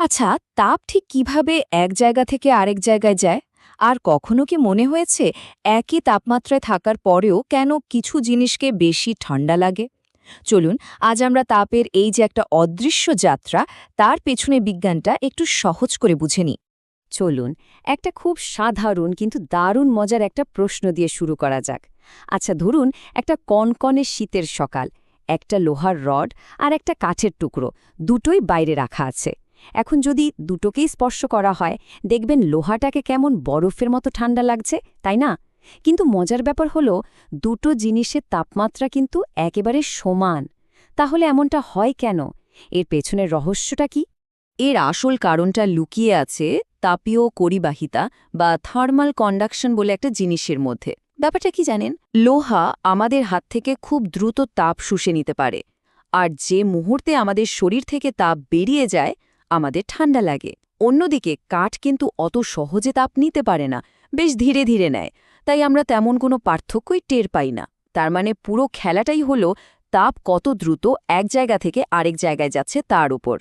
আচ্ছা, তাপ ঠিক কিভাবে এক জায়গা থেকে আরেক জায়গায় যায়? আর কখনো কি মনে হয়েছে একই তাপমাত্রায় থাকার পরেও কেন কিছু জিনিসকে বেশি ঠান্ডা লাগে? চলুন, আজ আমরা তাপের এই যে একটা অদৃশ্য যাত্রা, তার পেছনে বিজ্ঞানটা একটু সহজ করে বুঝে নিই। চলুন একটা খুব সাধারণ কিন্তু দারুণ মজার একটা প্রশ্ন দিয়ে শুরু করা যাক। আচ্ছা ধরুন, একটা কনকনে শীতের সকাল, একটা লোহার রড আর একটা কাঠের টুকরো, দুটোই বাইরে রাখা আছে। এখন যদি দুটোকেই স্পর্শ করা হয়, দেখবেন লোহাটাকে কেমন বরফের মতো ঠান্ডা লাগছে, তাই না? কিন্তু মজার ব্যাপার হলো, দুটো জিনিসের তাপমাত্রা কিন্তু একেবারে সমান। তাহলে এমনটা হয় কেন? এর পেছনের রহস্যটা কি? এর আসল কারণটা লুকিয়ে আছে তাপীয় পরিবাহিতা বা থার্মাল কন্ডাকশন বলে একটা জিনিসের মধ্যে। ব্যাপারটা কি জানেন? লোহা আমাদের হাত থেকে খুব দ্রুত তাপ শুষে নিতে পারে, আর যে মুহূর্তে আমাদের শরীর থেকে তাপ বেরিয়ে যায়, আমাদের ঠান্ডা লাগে। অন্যদিকে কাঠ কিন্তু অত সহজে তাপ নিতে পারে না, বেশ ধীরে ধীরে নেয়। তাই আমরা তেমন কোনো পার্থক্যই টের পাই না। তার মানে পুরো খেলাটাই হলো তাপ কত দ্রুত এক জায়গা থেকে আরেক জায়গায় যাচ্ছে তার উপর।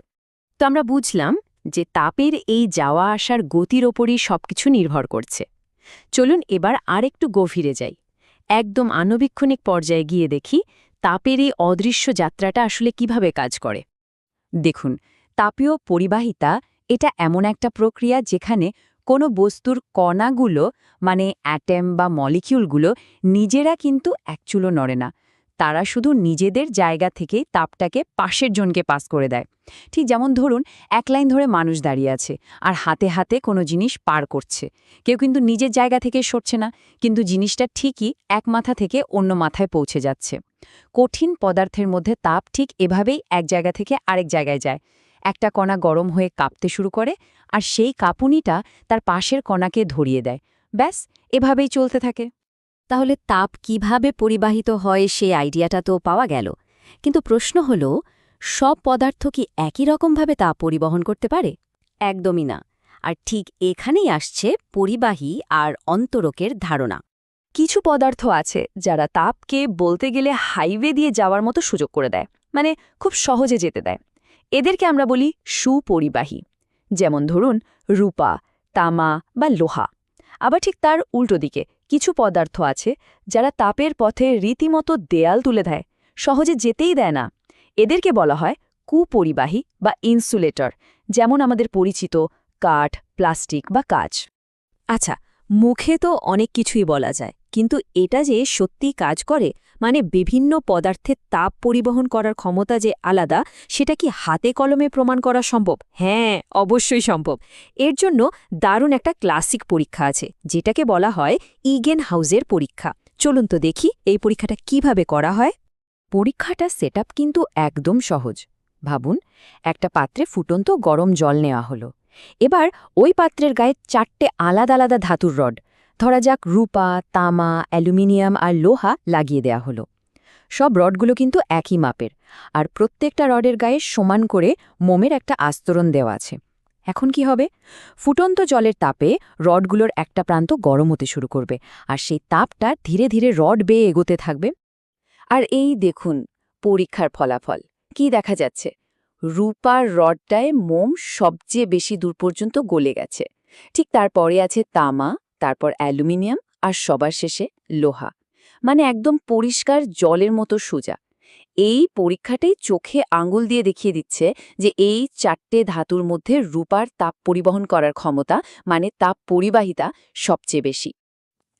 তো আমরা বুঝলাম যে তাপের এই যাওয়া আসার গতির ওপরই সবকিছু নির্ভর করছে। চলুন এবার আরেকটু গভীরে যাই। একদম আণুবীক্ষণিক পর্যায়ে গিয়ে দেখি তাপের এই অদৃশ্য যাত্রাটা আসলে কিভাবে কাজ করে। দেখুন, তাপীয় পরিবাহিতা এটা এমন একটা প্রক্রিয়া যেখানে কোনো বস্তুর কণাগুলো, মানে অ্যাটম বা মলিকিউলগুলো, নিজেরা কিন্তু এক চুলো নড়ে না। তারা শুধু নিজেদের জায়গা থেকেই তাপটাকে পাশের জনকে পাস করে দেয়। ঠিক যেমন ধরুন, এক লাইন ধরে মানুষ দাঁড়িয়ে আছে আর হাতে হাতে কোনো জিনিস পার করছে। কেউ কিন্তু নিজের জায়গা থেকে সরছে না, কিন্তু জিনিসটা ঠিকই এক মাথা থেকে অন্য মাথায় পৌঁছে যাচ্ছে। কঠিন পদার্থের মধ্যে তাপ ঠিক এভাবেই এক জায়গা থেকে আরেক জায়গায় যায়। একটা কণা গরম হয়ে কাঁপতে শুরু করে, আর সেই কাঁপুনিটা তার পাশের কণাকে ধরিয়ে দেয়। ব্যাস, এভাবেই চলতে থাকে। তাহলে তাপ কিভাবে পরিবাহিত হয় সেই আইডিয়াটা তো পাওয়া গেল, কিন্তু প্রশ্ন হল, সব পদার্থ কি একই রকমভাবে তাপ পরিবহন করতে পারে? একদমই না। আর ঠিক এখানেই আসছে পরিবাহী আর অন্তরকের ধারণা। কিছু পদার্থ আছে যারা তাপকে বলতে গেলে হাইওয়ে দিয়ে যাওয়ার মতো সুযোগ করে দেয়, মানে খুব সহজে যেতে দেয়। এদেরকে আমরা বলি সুপরিবাহী। যেমন ধরুন রূপা, তামা বা লোহা। আবার ঠিক তার উল্টো দিকে কিছু পদার্থ আছে যারা তাপের পথে রীতিমতো দেয়াল তুলে দেয়, সহজে যেতেই দেয় না। এদেরকে বলা হয় কুপরিবাহী বা ইনসুলেটর, যেমন আমাদের পরিচিত কাঠ, প্লাস্টিক বা কাঁচ। আচ্ছা, মুখে তো অনেক কিছুই বলা যায়, কিন্তু এটা যে সত্যিই কাজ করে, মানে বিভিন্ন পদার্থের তাপ পরিবহন করার ক্ষমতা যে আলাদা, সেটা কি হাতে কলমে প্রমাণ করা সম্ভব? হ্যাঁ, অবশ্যই সম্ভব। এর জন্য দারুণ একটা ক্লাসিক পরীক্ষা আছে, যেটাকে বলা হয় ইগেনহাউজের পরীক্ষা। চলুন তো দেখি এই পরীক্ষাটা কিভাবে করা হয়। পরীক্ষাটা সেটআপ কিন্তু একদম সহজ। ভাবুন, একটা পাত্রে ফুটন্ত গরম জল নেওয়া হলো। এবার ওই পাত্রের গায়ে 4টে আলাদা আলাদা ধাতুর রড, ধরা যাক রূপা, তামা, অ্যালুমিনিয়াম আর লোহা, লাগিয়ে দেয়া হলো। সব রডগুলো কিন্তু একই মাপের, আর প্রত্যেকটা রডের গায়ে সমান করে মোমের একটা আস্তরণ দেওয়া আছে। এখন কি হবে? ফুটন্ত জলের তাপে রডগুলোর একটা প্রান্ত গরম হতে শুরু করবে, আর সেই তাপটা ধীরে ধীরে রড বেয়ে এগোতে থাকবে। আর এই দেখুন পরীক্ষার ফলাফল। কি দেখা যাচ্ছে? রূপার রডটায় মোম সবচেয়ে বেশি দূর পর্যন্ত গলে গেছে। ঠিক তারপরে আছে তামা, তারপর অ্যালুমিনিয়াম, আর সবার শেষে লোহা। মানে একদম পরিষ্কার জলের মতো সোজা। এই পরীক্ষাটাই চোখে আঙুল দিয়ে দেখিয়ে দিচ্ছে যে এই 4টে ধাতুর মধ্যে রূপার তাপ পরিবহন করার ক্ষমতা, মানে তাপ পরিবাহিতা, সবচেয়ে বেশি।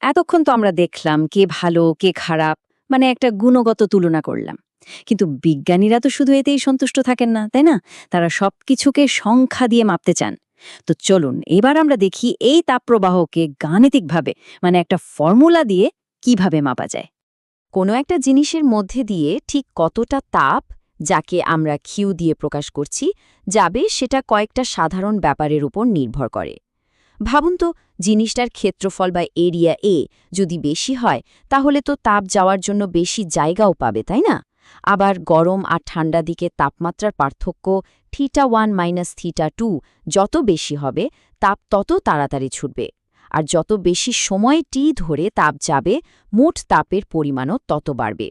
এতক্ষণ তো আমরা দেখলাম কে ভালো কে খারাপ, মানে একটা গুণগত তুলনা করলাম। কিন্তু বিজ্ঞানীরা তো শুধু এতেই সন্তুষ্ট থাকেন না, তাই না? তারা সবকিছুকে সংখ্যা দিয়ে মাপতে চান। তো চলুন এবার আমরা দেখি এই তাপপ্রবাহকে গাণিতিকভাবে, মানে একটা ফর্মুলা দিয়ে কিভাবে মাপা যায়। কোনো একটা জিনিসের মধ্যে দিয়ে ঠিক কতটা তাপ, যাকে আমরা কিউ দিয়ে প্রকাশ করছি, যাবে, সেটা কয়েকটা সাধারণ ব্যাপারের উপর নির্ভর করে। ভাবুন তো, জিনিসটার ক্ষেত্রফল বা এরিয়া এ যদি বেশি হয়, তাহলে তো তাপ যাওয়ার জন্য বেশি জায়গাও পাবে, তাই না? আবার গরম আর ঠান্ডা দিকে তাপমাত্রার পার্থক্য θ1 - θ2 যত বেশি হবে, তাপ তত তাড়াতাড়ি ছুটবে। আর যত বেশি সময় টি ধরে তাপ যাবে, মোট তাপের পরিমাণও তত বাড়বে।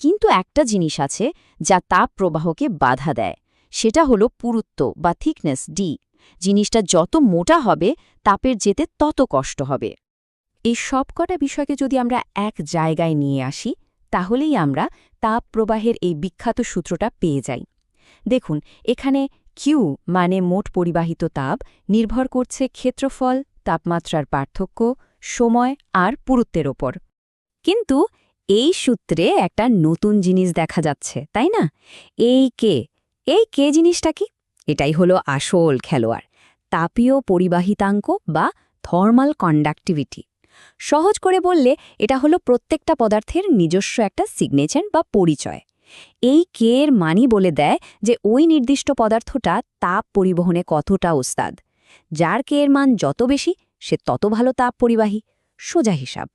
কিন্তু একটা জিনিস আছে যা তাপ প্রবাহকে বাধা দেয়। সেটা হলো পুরুত্ব বা থিকনেস ডি। জিনিসটা যত মোটা হবে তাপের যেতে তত কষ্ট হবে। এই সবকটা বিষয়কে যদি আমরা এক জায়গায় নিয়ে আসি তাহলেই আমরা তাপ প্রবাহের এই বিখ্যাত সূত্রটা পেয়ে যাই। দেখুন, এখানে কিউ মানে মোট পরিবাহিত তাপ নির্ভর করছে ক্ষেত্রফল, তাপমাত্রার পার্থক্য, সময় আর পুরুত্বের ওপর। কিন্তু এই সূত্রে একটা নতুন জিনিস দেখা যাচ্ছে, তাই না? এই কে জিনিসটা কি? এটাই হলো আসল খেলোয়াড়, তাপীয় পরিবাহিতাঙ্ক বা থার্মাল কন্ডাক্টিভিটি। সহজ করে বললে এটা হলো প্রত্যেকটা পদার্থের নিজস্ব একটা সিগনেচার বা পরিচয়। এই কে এর মানই বলে দেয় যে ওই নির্দিষ্ট পদার্থটা তাপ পরিবহনে কতটা ওস্তাদ। যার কে এর মান যত বেশি সে তত ভালো তাপ পরিবাহী। সোজা হিসাব।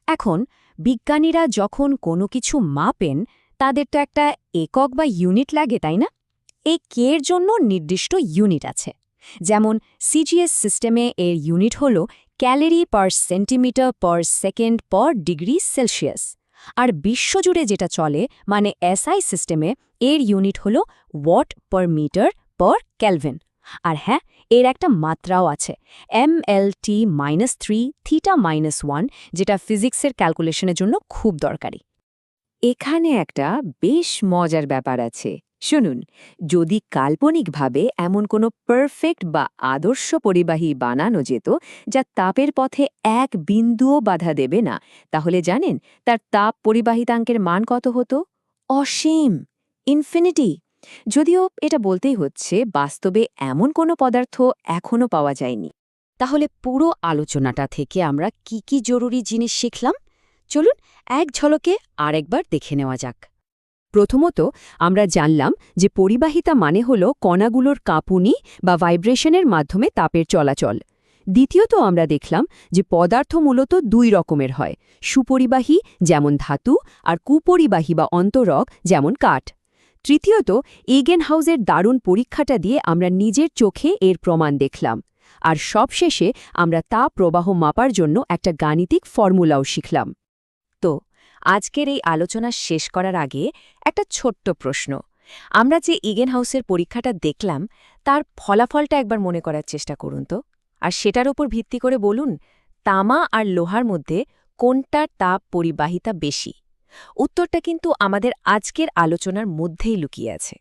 এখন বিজ্ঞানীরা যখন কোনো কিছু মাপেন তাদের তো একটা একক বা ইউনিট লাগে, তাই না? এই কে এর জন্য নির্দিষ্ট ইউনিট আছে। যেমন সিজিএস সিস্টেমে এর ইউনিট হল calorie per centimetre per second per degree Celsius. আর বিশ্বজুড়ে যেটা চলে মানে এসআই সিস্টেমে এর ইউনিট হল watt per metre per kelvin. আর হ্যাঁ, এর একটা মাত্রাও আছে, MLT-3 θ-1, যেটা ফিজিক্সের ক্যালকুলেশনের জন্য খুব দরকারি। এখানে একটা বেশ মজার ব্যাপার আছে। শুনুন, যদি কাল্পনিকভাবে এমন কোনো পারফেক্ট বা আদর্শ পরিবাহী বানানো যেত যা তাপের পথে এক বিন্দুও বাধা দেবে না, তাহলে জানেন তার তাপ পরিবাহিতাঙ্কের মান কত হতো? অসীম, ইনফিনিটি। যদিও এটা বলতেই হচ্ছে বাস্তবে এমন কোনো পদার্থ এখনও পাওয়া যায়নি। তাহলে পুরো আলোচনাটা থেকে আমরা কি কি জরুরি জিনিস শিখলাম? চলুন এক ঝলকে আরেকবার দেখে নেওয়া যাক। প্রথমত, আমরা জানলাম যে পরিবাহিতা মানে হল কণাগুলোর কাঁপুনি বা ভাইব্রেশনের মাধ্যমে তাপের চলাচল। দ্বিতীয়ত, আমরা দেখলাম যে পদার্থ মূলত দুই রকমের হয়, সুপরিবাহী যেমন ধাতু আর কুপরিবাহী বা অন্তরক যেমন কাঠ। তৃতীয়ত, ইগেনহাউসের দারুণ পরীক্ষাটা দিয়ে আমরা নিজের চোখে এর প্রমাণ দেখলাম। আর সবশেষে আমরা তাপ প্রবাহ মাপার জন্য একটা গাণিতিক ফর্মুলাও শিখলাম। তো আজকের এই আলোচনা শেষ করার আগে একটা ছোট্ট প্রশ্ন। আমরা যে ইগেনহাউসের পরীক্ষাটা দেখলাম তার ফলাফলটা একবার মনে করার চেষ্টা করুন তো, আর সেটার উপর ভিত্তি করে বলুন তামা আর লোহার মধ্যে কোনটার তাপ পরিবাহিতা বেশি। উত্তরটা কিন্তু আমাদের আজকের আলোচনার মধ্যেই লুকিয়ে আছে।